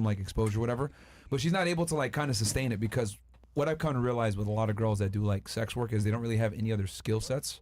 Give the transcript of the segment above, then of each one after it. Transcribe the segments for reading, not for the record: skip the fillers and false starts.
like exposure or whatever, but she's not able to like kind of sustain it, because what I've come to realize with a lot of girls that do like sex work is they don't really have any other skill sets,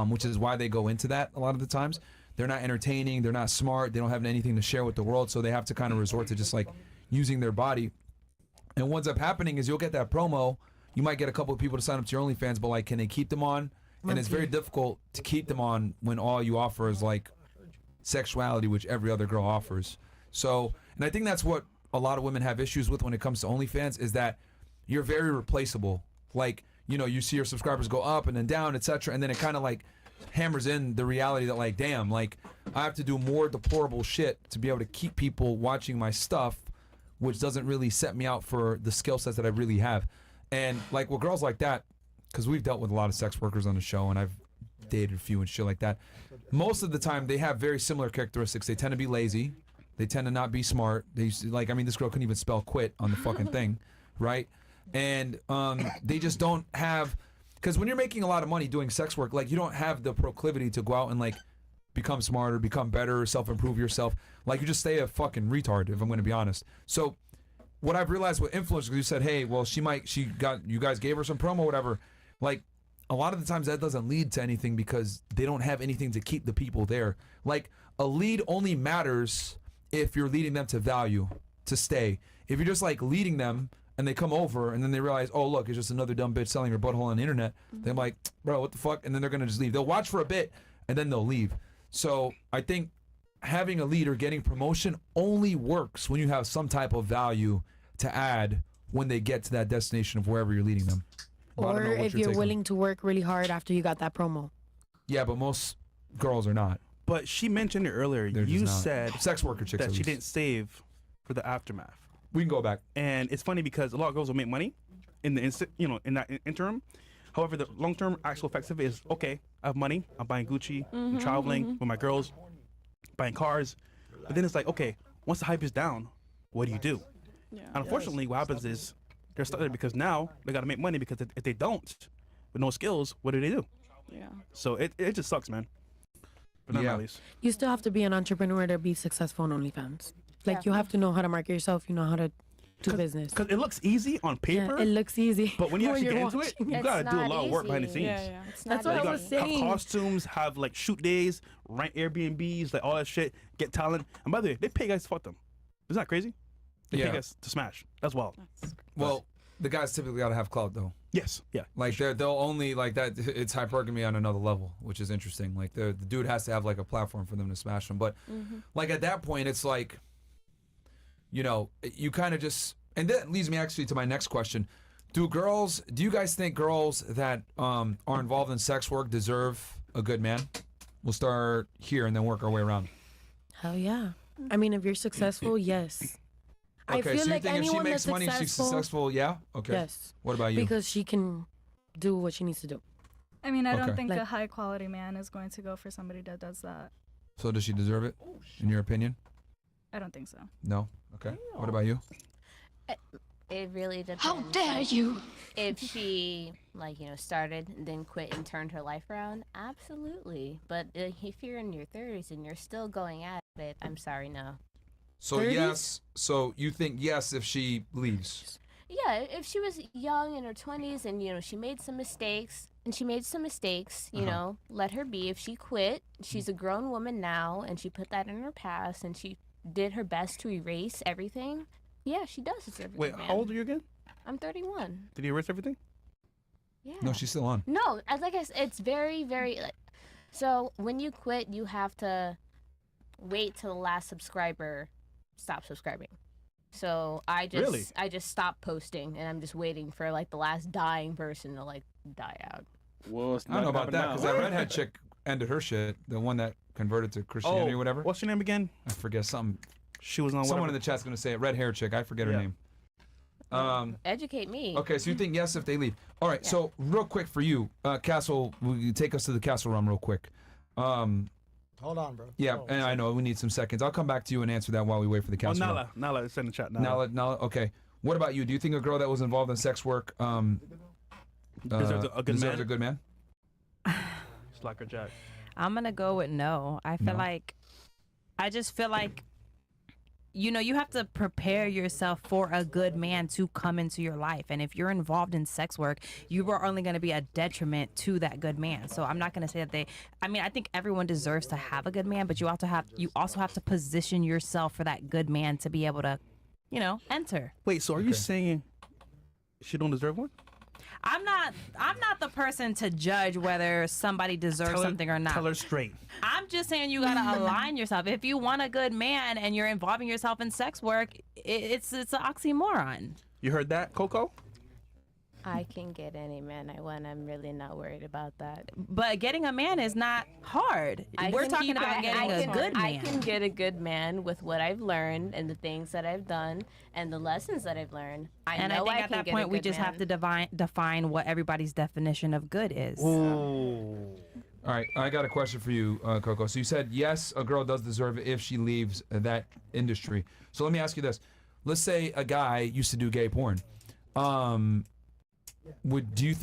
which is why they go into that a lot of the times. They're not entertaining, they're not smart, they don't have anything to share with the world, so they have to kind of resort to just like using their body. And what ends up happening is you'll get that promo, you might get a couple of people to sign up to your OnlyFans, but like, can they keep them on? And it's very difficult to keep them on when all you offer is like sexuality, which every other girl offers. So, and I think that's what a lot of women have issues with when it comes to OnlyFans, is that you're very replaceable. Like, you know, you see your subscribers go up and then down, etc., and then it kind of like hammers in the reality that like, damn, like I have to do more deplorable shit to be able to keep people watching my stuff, which doesn't really set me out for the skill sets that I really have. And like with girls like that, because we've dealt with a lot of sex workers on the show, and I've dated a few and shit like that, most of the time they have very similar characteristics. They tend to be lazy, they tend to not be smart. They used to, like, I mean, this girl couldn't even spell quit on the fucking thing, right? And they just don't have, because when you're making a lot of money doing sex work, like, you don't have the proclivity to go out and like become smarter, become better, self-improve yourself. Like, you just stay a fucking retard, if I'm going to be honest. So what I've realized with influencers, you said, hey, well, you guys gave her some promo, whatever. Like, a lot of the times that doesn't lead to anything because they don't have anything to keep the people there. Like, a lead only matters if you're leading them to value, to stay. If you're just like leading them and they come over and then they realize, oh, look, it's just another dumb bitch selling her butthole on the internet, they're like, bro, what the fuck? And then they're going to just leave. They'll watch for a bit and then they'll leave. So I think having a lead or getting promotion only works when you have some type of value to add when they get to that destination of wherever you're leading them. Or if you're willing to work really hard after you got that promo. Yeah, but most girls are not. But she mentioned it earlier. You said sex worker chicks that she didn't save for the aftermath. We can go back. And it's funny because a lot of girls will make money in the in that interim. However, the long-term actual effects of it is, okay, I have money, I'm buying Gucci, I'm traveling with my girls, buying cars. But then it's like, okay, once the hype is down, what do you do? Yeah. And unfortunately, what happens is they're stuck there because now they got to make money, because if they don't, with no skills, what do they do? Yeah. So it just sucks, man. But not least. You still have to be an entrepreneur to be successful on OnlyFans. Like, you have to know how to market yourself, you know how to do business. Because it looks easy on paper. Yeah, it looks easy. But when you actually get into it, you got to do a lot of work behind the scenes. Yeah. That's what I was saying. Have costumes, have like shoot days, rent Airbnbs, like all that shit, get talent. And by the way, they pay guys to fuck them. Isn't that crazy? They pay guys to smash. That's wild. Well, the guys typically got to have clout, though. Yes. Yeah. Like, they'll only, like, that, it's hypergamy on another level, which is interesting. Like, the dude has to have, like, a platform for them to smash them. But, like, at that point, it's like, you know, you kind of just, and that leads me actually to my next question. Do you guys think girls that are involved in sex work deserve a good man? We'll start here and then work our way around. Hell yeah. I mean, if you're successful, yes. Okay, I feel so you like think if she anyone makes that's money, she's successful, yeah? Okay. Yes. What about you? Because she can do what she needs to do. I mean, I don't think a high quality man is going to go for somebody that does that. So does she deserve it, in your opinion? I don't think so. No? Okay. What about you? It really depends. How dare you? If she, like, started and then quit and turned her life around, absolutely. But if you're in your 30s and you're still going at it, I'm sorry, no. So 30s? Yes. So you think yes if she leaves? Yeah, if she was young in her 20s and, she made some mistakes, you know, let her be. If she quit, she's a grown woman now, and she put that in her past, and she did her best to erase everything. Yeah, she does deserve it. Wait, how old are you again? I'm 31. Did you erase everything? Yeah. No, she's still on. No, like I said, it's very, very... So when you quit, you have to wait till the last subscriber stops subscribing. So I just stopped posting, and I'm just waiting for like the last dying person to like die out. Well, it's I don't know about that, because that redhead chick ended her shit. The one that converted to Christianity or whatever. What's your name again? I forget something. She was on. Someone in the chat's gonna say it. Red hair chick. I forget her name. Educate me. Okay, so you think yes if they leave? All right. Yeah. So real quick for you, Castle. Will you take us to the Castle Run real quick? Hold on, bro. Yeah, and I know we need some seconds. I'll come back to you and answer that while we wait for the Castle Run. Nala, it's in the chat. Nala. Okay. What about you? Do you think a girl that was involved in sex work deserves a good man? Slacker Jack. I'm gonna go with no. I just feel like you have to prepare yourself for a good man to come into your life. And if you're involved in sex work, you are only going to be a detriment to that good man. So I'm not going to say that I think everyone deserves to have a good man, but you also have to position yourself for that good man to be able to, enter. Wait, so are you saying she don't deserve one? I'm not the person to judge whether somebody deserves something or not. Tell her straight. I'm just saying you gotta align yourself. If you want a good man and you're involving yourself in sex work, it's an oxymoron. You heard that, Coco? I can get any man I want. I'm really not worried about that. But getting a man is not hard. We're talking about getting a good man. I can get a good man with what I've learned and the things that I've done and the lessons that I've learned. I think at that point we just have to define what everybody's definition of good is. Ooh. All right, I got a question for you, Coco. So you said yes, a girl does deserve it if she leaves that industry. So let me ask you this: let's say a guy used to do gay porn. Would you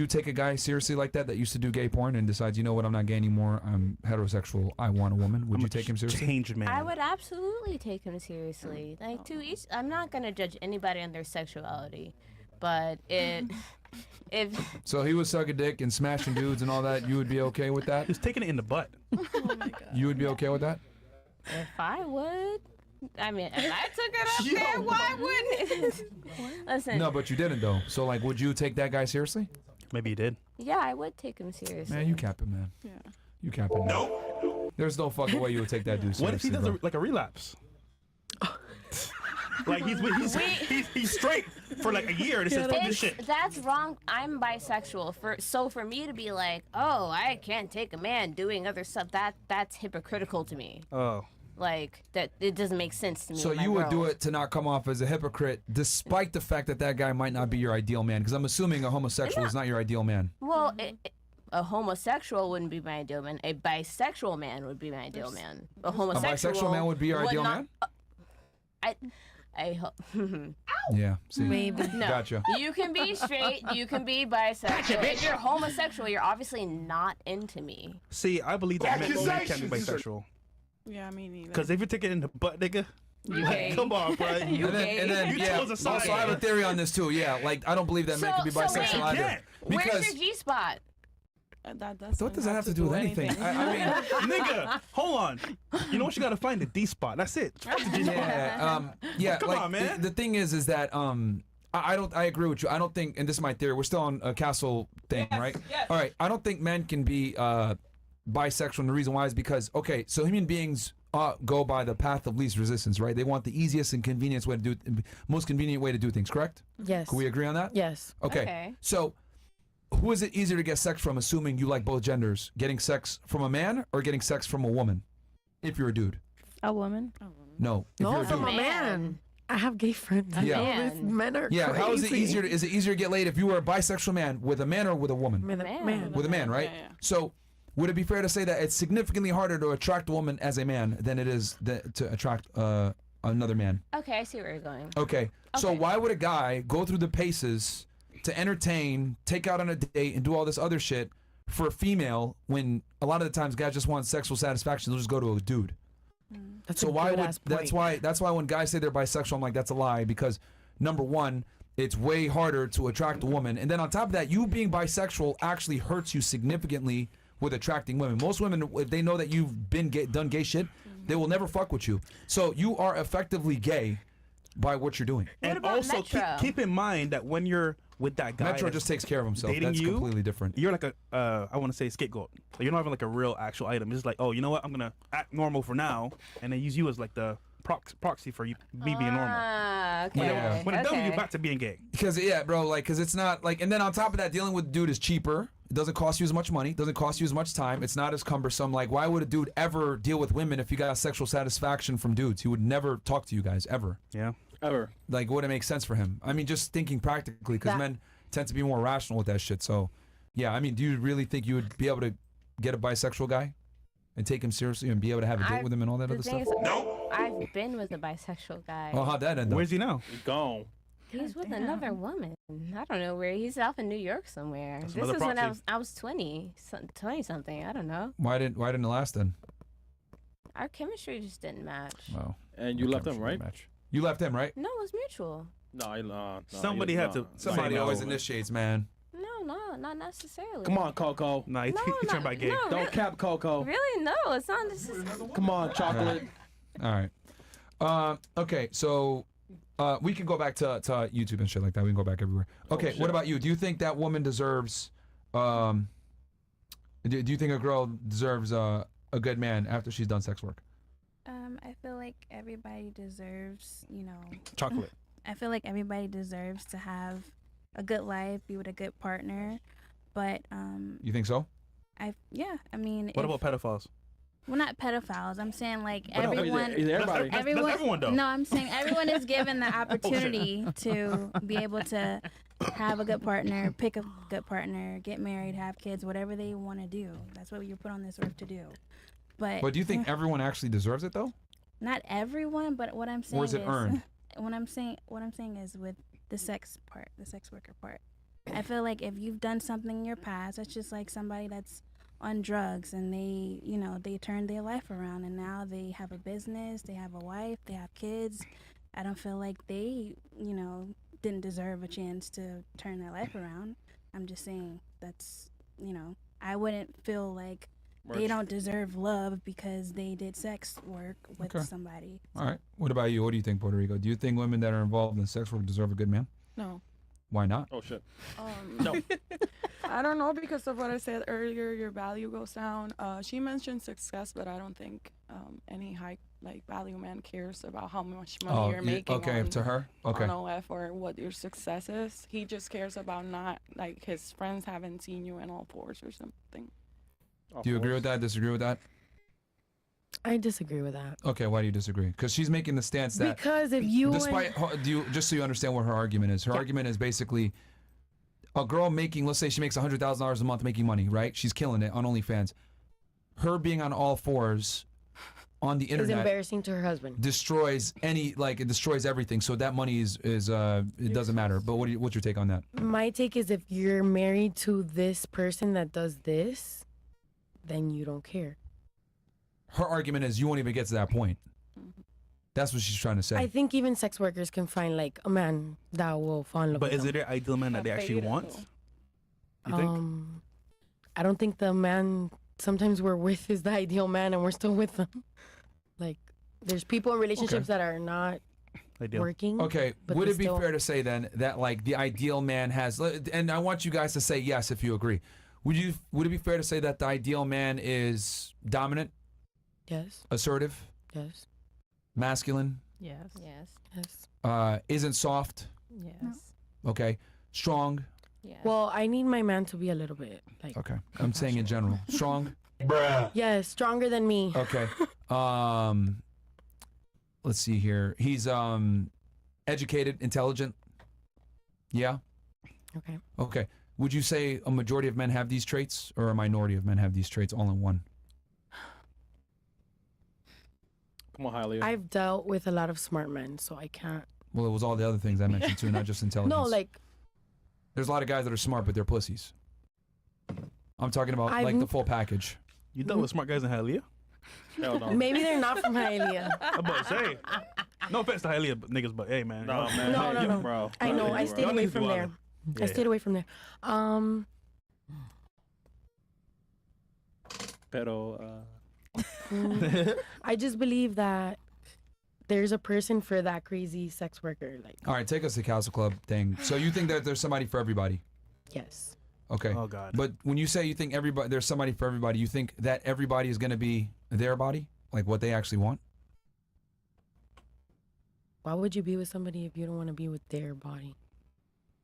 take a guy seriously like that used to do gay porn and decides, you know what, I'm not gay anymore, I'm heterosexual, I want a woman? Would you take him seriously? Changed man. I would absolutely take him seriously. Like to each, I'm not gonna judge anybody on their sexuality, but if so he was sucking dick and smashing dudes and all that, you would be okay with that? He was taking it in the butt. Oh my God. You would be okay with that? if I would. I mean, if I took it up there, why wouldn't? Listen. No, but you didn't though. So like, would you take that guy seriously? Maybe you did. Yeah, I would take him seriously. Man, you capping, man. Yeah. You capping. No. There's no fucking way you would take that dude seriously. What if he does like a relapse? Like he's straight for like a year and it says fuck this shit. That's wrong. I'm bisexual. For me to be like, oh, I can't take a man doing other stuff, that's hypocritical to me. Oh. Like that, it doesn't make sense to me. So you would do it to not come off as a hypocrite, despite the fact that that guy might not be your ideal man, because I'm assuming a homosexual is not your ideal man. Well, a homosexual wouldn't be my ideal man. A bisexual man would be my ideal man. A homosexual. A bisexual man would be your ideal man. I hope. Yeah. See. Maybe. No. Gotcha. You can be straight. You can be bisexual. If you're homosexual, you're obviously not into me. See, I believe that men can be bisexual. Yeah, me neither. Because if you take it in the butt, nigga, like, come on, bro. And then yeah. Also, I have a theory on this too. Yeah, like I don't believe that men can be bisexual either. Because where's your G-spot? What does that have to do with anything? I mean, nigga, hold on. You know what? You gotta find the D spot. That's it. Yeah, yeah. Come like, on, man. The thing is that I agree with you. I don't think, and this is my theory. We're still on a castle thing, right? Yes. All right. I don't think men can be bisexual. And the reason why is because so human beings go by the path of least resistance, right? They want the easiest and most convenient way to do things. Correct? Yes. Can we agree on that? Yes. Okay. So, who is it easier to get sex from, assuming you like both genders? Getting sex from a man or getting sex from a woman? If you're a dude. A woman. No. If you're a dude. From a man. I have gay friends. Yeah. Men are crazy. How is it easier? Is it easier to get laid if you were a bisexual man with a man or with a woman? With a man. With a man, right? Yeah. So, would it be fair to say that it's significantly harder to attract a woman as a man than it is to attract another man? Okay, I see where you're going. Okay. So why would a guy go through the paces to entertain, take out on a date, and do all this other shit for a female when a lot of the times guys just want sexual satisfaction? They'll just go to a dude. That's so a why good would ass that's point. why when guys say they're bisexual, I'm like, that's a lie, because number one, it's way harder to attract a woman, and then on top of that, you being bisexual actually hurts you significantly with attracting women. Most women, if they know that you've done gay shit, they will never fuck with you. So you are effectively gay by what you're doing. And also keep in mind that when you're with that guy, Metro just takes care of himself. That's completely different. You're like I want to say scapegoat. So you're not even like a real actual item. It's just like, oh, you know what? I'm gonna act normal for now, and then use you as like the proxy for me being normal. Okay. When it's done, you're back to being gay. Because because it's not like, and then on top of that, dealing with a dude is cheaper. It doesn't cost you as much money. Doesn't cost you as much time. It's not as cumbersome. Like, why would a dude ever deal with women if you got sexual satisfaction from dudes? He would never talk to you guys ever. Yeah. Ever. Like, would it make sense for him? I mean, just thinking practically, because men tend to be more rational with that shit. So, yeah, I mean, do you really think you would be able to get a bisexual guy and take him seriously and be able to have a date with him and all that other stuff? No. I've been with a bisexual guy. Oh, how'd that end up? Where's he now? He's gone. He's with another woman. I don't know where. He's out in New York somewhere. That's this is when proxy. I was 20 something. I don't know. Why didn't it last then? Our chemistry just didn't match. Wow. And you left him, right? Match. You left him, right? No, it was mutual. No, Somebody had to. Somebody say no. always initiates, man. No, not necessarily. Come on, Coco. Nah, he No, turned by gay. no, Don't cap Coco. Really? No, it's not necessarily. Come on, chocolate. All right. Okay, so we can go back to YouTube and shit like that. We can go back everywhere. Okay, what about you? Do you think that woman deserves? Do you think a girl deserves a good man after she's done sex work? I feel like everybody deserves, Chocolate. I feel like everybody deserves to have a good life, be with a good partner, but You think so? I mean, What about pedophiles? well, not pedophiles. I'm saying like But no, everyone. everybody. That's everyone, though. No, I'm saying everyone is given the opportunity to be able to have a good partner, pick a good partner, get married, have kids, whatever they want to do. That's what you're put on this earth to do. But But do you think everyone actually deserves it though? not everyone, but what I'm saying Or is it earned? What I'm saying is with the sex part, the sex worker part. I feel like if you've done something in your past, that's just like somebody that's on drugs and they, they turned their life around and now they have a business, they have a wife, they have kids. I don't feel like they, didn't deserve a chance to turn their life around. I'm just saying that's, I wouldn't feel like they don't deserve love because they did sex work with somebody. All right. What about you? What do you think, Puerto Rico? Do you think women that are involved in sex work deserve a good man? No. Why not? Oh shit. No. I don't know because of what I said earlier. Your value goes down. She mentioned success, but I don't think any high value man cares about how much money you're making. Okay, on, to her. Okay. On OF or what your success is. He just cares about not like his friends haven't seen you in all fours or something. Do you agree with that? Disagree with that? I disagree with that. Okay, why do you disagree? Because she's making the stance that Because if you despite just so you understand what her argument is. Her argument is basically a girl making, let's say she makes $100,000 a month making money, right? She's killing it on OnlyFans. Her being on all fours on the is internet embarrassing to her husband. destroys it destroys everything. So that money is it doesn't matter. But what's your take on that? My take is if you're married to this person that does this, then you don't care. Her argument is you won't even get to that point. That's what she's trying to say. I think even sex workers can find like a man that will fall in love But with is them. it their ideal man that they actually want? You think? I don't think the man sometimes we're with is the ideal man and we're still with them. Like there's people in relationships that are not Ideal. working. Okay, but would they it be still- fair to say then that like the ideal man has, and I want you guys to say yes if you agree. Would it be fair to say that the ideal man is dominant, Yes. assertive, Yes. masculine, Yes. Yes. isn't soft, Yes. okay, strong, Yeah. Well, I need my man to be a little bit like okay. I'm saying in general, strong, yes, stronger than me. okay. Let's see here. He's educated, intelligent. Yeah. Okay. Okay. Would you say a majority of men have these traits, or a minority of men have these traits all in one? Come on, Hialeah. I've dealt with a lot of smart men, so I can't. Well, it was all the other things I mentioned too, not just intelligence. No, like there's a lot of guys that are smart, but they're pussies. I'm talking about like I've- the full package. You dealt with smart guys in Hialeah? Hell no. maybe they're not from Hialeah. I'm about to say. No offense to Hialeah niggas, but hey, man. No, man. No, no, no. Bro. I know. I Bro. stayed Y'all away niggas from do there. other. I stayed away from there. Pero, I just believe that there's a person for that crazy sex worker. Like, All right, take us to Castle Club thing. So you think that there's somebody for everybody? yes. Okay. Oh, God. But when you say you think there's somebody for everybody, you think that everybody is going to be their body, like what they actually want? Why would you be with somebody if you don't want to be with their body?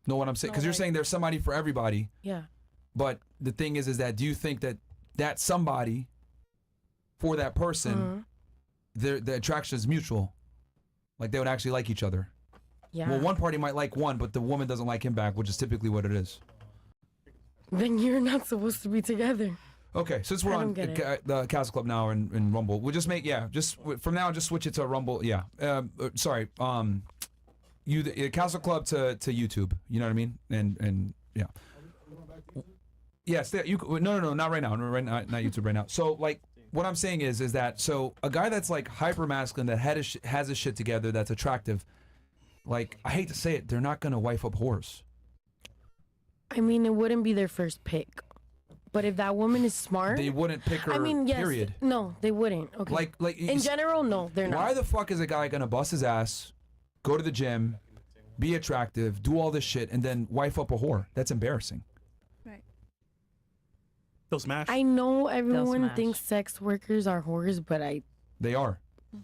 Know what I'm saying? No, Because you're like- saying there's somebody for everybody, Yeah. but the thing is that do you think that somebody for that person, the attraction is mutual? Like they would actually like each other? Yeah. Well, one party might like one, but the woman doesn't like him back, which is typically what it is. Then you're not supposed to be together. Okay, since we're I on don't get the Castle Club now and Rumble, we'll just from now on, just switch it to Rumble. Yeah. Sorry. The Castle Club to YouTube. You know what I mean? And yeah. Yes. No, not right now. Not YouTube right now. So like, what I'm saying is that so a guy that's like hyper masculine that has his shit together, that's attractive, like I hate to say it, they're not gonna wife up whores. I mean, it wouldn't be their first pick. But if that woman is smart, They wouldn't pick her. I mean, yes. Period. No, they wouldn't. Okay. Like in general, no, they're not. Why the fuck is a guy gonna bust his ass, go to the gym, be attractive, do all this shit, and then wife up a whore? That's embarrassing. They'll smash. I know everyone smash. thinks sex workers are whores, but They are.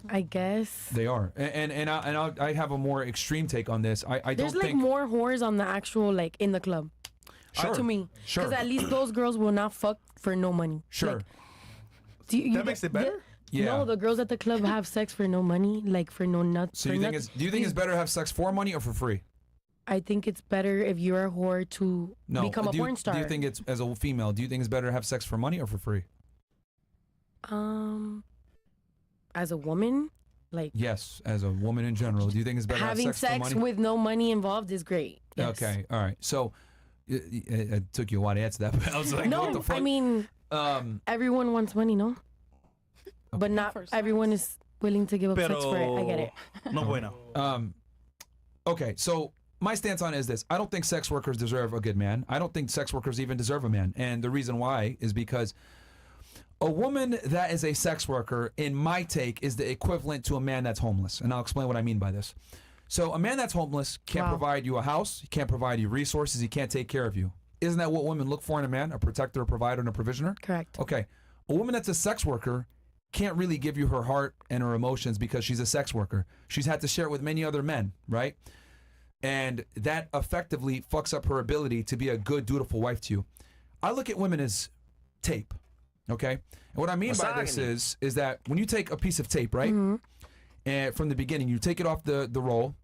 I guess They are. I have a more extreme take on this. I there's don't like think. more whores on the actual like in the club. Sure. To me, Sure. because at least those girls will not fuck for no money. Sure. Like, that makes it better? Yeah. No, the girls at the club have sex for no money, like for no nuts. So do you think it's better to have sex for money or for free? I think it's better if you're a whore to No. become a porn star. Do you think it's, as a female, do you think it's better to have sex for money or for free? As a woman, like Yes, as a woman in general. Do you think it's better having to have sex for sex money? with no money involved is great. Yes. Okay, all right. So it took you a while to answer that, but I was like, what the No, fuck? I mean, everyone wants money, no? But not everyone is willing to give up sex for it. I get it. No bueno. Okay, so my stance on it is this. I don't think sex workers deserve a good man. I don't think sex workers even deserve a man. And the reason why is because a woman that is a sex worker, in my take, is the equivalent to a man that's homeless. And I'll explain what I mean by this. So a man that's homeless can't provide you a house, he can't provide you resources, he can't take care of you. Isn't that what women look for in a man? A protector, a provider, and a provisioner? Correct. Okay. A woman that's a sex worker can't really give you her heart and her emotions because she's a sex worker. She's had to share it with many other men, right? And that effectively fucks up her ability to be a good, dutiful wife to you. I look at women as tape, okay? And what I mean by this is that when you take a piece of tape, right? And from the beginning, you take it off the roll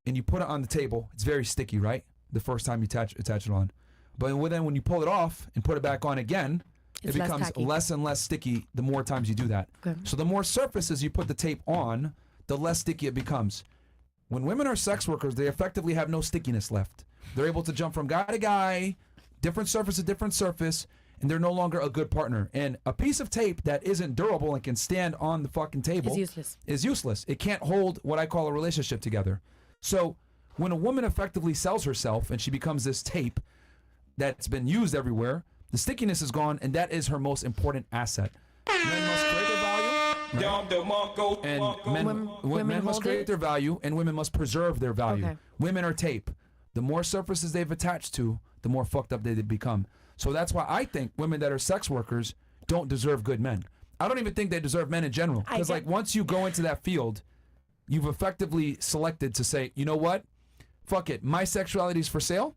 and you put it on the table. It's very sticky, right? The first time you attach it on. But then when you pull it off and put it back on again, it becomes less and less sticky the more times you do that. Okay. So the more surfaces you put the tape on, the less sticky it becomes. When women are sex workers, they effectively have no stickiness left. They're able to jump from guy to guy, different surface to different surface, and they're no longer a good partner. And a piece of tape that isn't durable and can stand on the fucking table is useless. It can't hold what I call a relationship together. So when a woman effectively sells herself and she becomes this tape that's been used everywhere, the stickiness is gone, and that is her most important asset. Men must create their value, and men must create their value, and women must preserve their value. Okay. Women are tape. The more surfaces they've attached to, the more fucked up they become. So that's why I think women that are sex workers don't deserve good men. I don't even think they deserve men in general. Because like once you go into that field, you've effectively selected to say, you know what? Fuck it. My sexuality is for sale.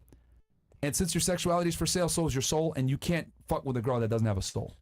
And since your sexuality is for sale, so is your soul, and you can't fuck with a girl that doesn't have a soul.